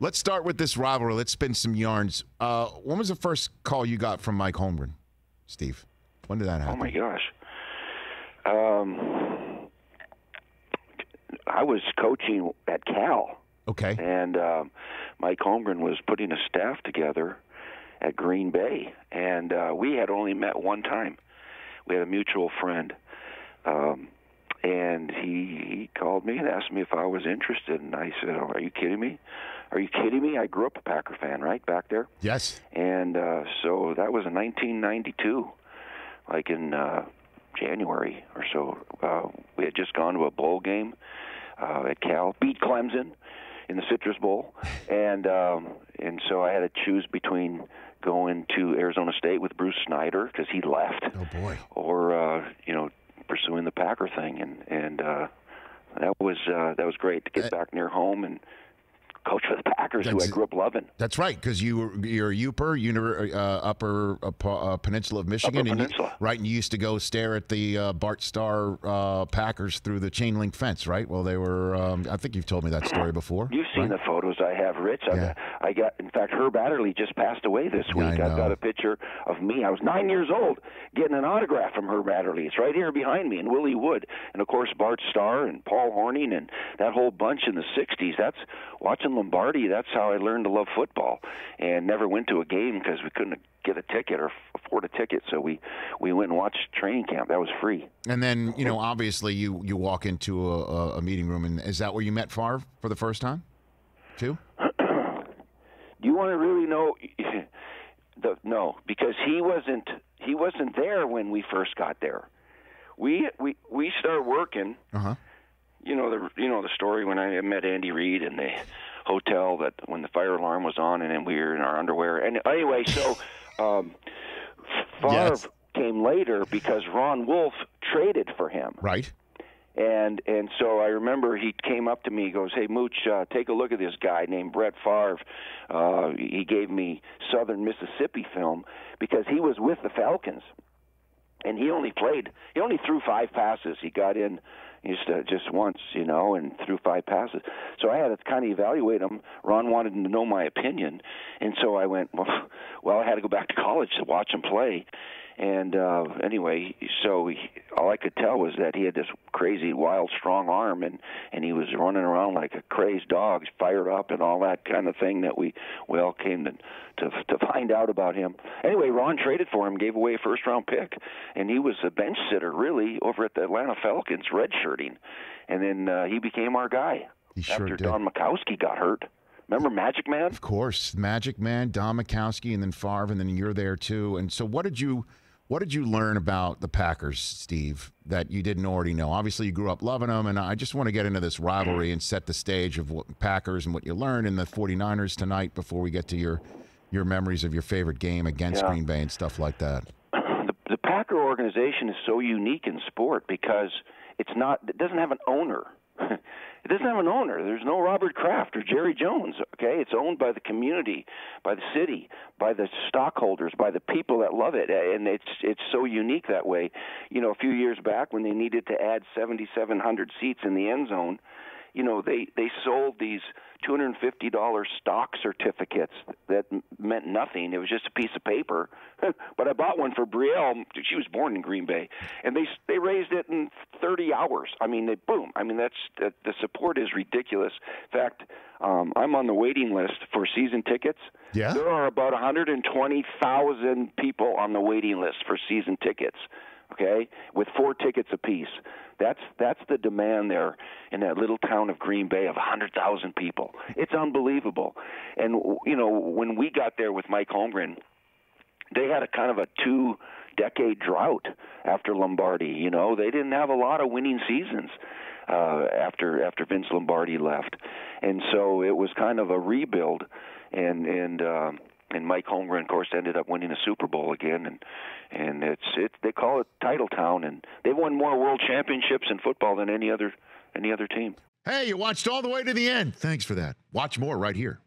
Let's start with this rivalry. Let's spin some yarns. When was the first call you got from Mike Holmgren, Steve? When did that happen? Oh, my gosh. I was coaching at Cal. Okay. And Mike Holmgren was putting a staff together at Green Bay. And we had only met one time. We had a mutual friend. And he called me and asked me if I was interested. And I said, "Oh, are you kidding me? Are you kidding me? I grew up a Packer fan, right, back there?" Yes. And so that was in 1992, like in January or so. We had just gone to a bowl game at Cal, beat Clemson in the Citrus Bowl. And so I had to choose between going to Arizona State with Bruce Snyder because he left. Oh, boy. Or, pursuing the Packer thing, and that was great to get back near home and coach for the Packers, who I grew up loving. That's right, because you're a Uper, Upper Peninsula of Michigan, Upper Peninsula. Right? And you used to go stare at the Bart Starr Packers through the chain link fence, right? Well, they were. I think you've told me that story before. You've seen the photos I have, Rich. Yeah. I got. In fact, Herb Adderley just passed away this week. I know. I've got a picture of me. I was 9 years old getting an autograph from Herb Adderley. It's right here behind me, and Willie Wood, and of course Bart Starr and Paul Hornung and that whole bunch in the '60s. That's watching Lombardi. That's how I learned to love football, and never went to a game because we couldn't get a ticket or afford a ticket. So we went and watched training camp. That was free. And then, obviously you walk into a meeting room, and is that where you met Favre for the first time, too? Do you want to really know? No, because he wasn't there when we first got there. We started working. Uh-huh. You know the story when I met Andy Reid in the hotel that when the fire alarm was on and then we were in our underwear. And anyway, so Favre came later because Ron Wolf traded for him. Right. And so I remember he came up to me, he goes, "Hey, Mooch, take a look at this guy named Brett Favre." He gave me Southern Mississippi film because he was with the Falcons. And he only threw 5 passes. He got in just once, and threw 5 passes. So I had to kind of evaluate him. Ron wanted to know my opinion. And so I went, well, I had to go back to college to watch him play. And anyway, so all I could tell was that he had this crazy, wild, strong arm, and he was running around like a crazed dog, fired up and all that kind of thing that we all came to find out about him. Anyway, Ron traded for him, gave away a first-round pick, and he was a bench sitter, really, over at the Atlanta Falcons, redshirting. And then he became our guy after Don Majkowski got hurt. Remember Magic Man? Of course, Magic Man, Don Majkowski, and then Favre, and then you're there too. And so what did you learn about the Packers, Steve, that you didn't already know? Obviously, you grew up loving them, and I just want to get into this rivalry and set the stage of what Packers and what you learned in the 49ers tonight before we get to your memories of your favorite game against Green Bay and stuff like that. The Packer organization is so unique in sport because it doesn't have an owner. It doesn't have an owner. There's no Robert Kraft or Jerry Jones, okay? It's owned by the community, by the city, by the stockholders, by the people that love it, and it's so unique that way. A few years back when they needed to add 7,700 seats in the end zone, they sold these $250 stock certificates that meant nothing. It was just a piece of paper. But I bought one for Brielle. She was born in Green Bay, and they raised it in 30 hours. I mean, the support is ridiculous. In fact, I'm on the waiting list for season tickets. Yeah. There are about 120,000 people on the waiting list for season tickets. Okay, with 4 tickets apiece. That's the demand there in that little town of Green Bay of 100,000 people. It's unbelievable. And when we got there with Mike Holmgren, they had a kind of a 2-decade drought after Lombardi. They didn't have a lot of winning seasons after Vince Lombardi left, and so it was kind of a rebuild. And Mike Holmgren, of course, ended up winning a Super Bowl again, and they call it Title Town, and they've won more world championships in football than any other team. Hey, you watched all the way to the end. Thanks for that. Watch more right here.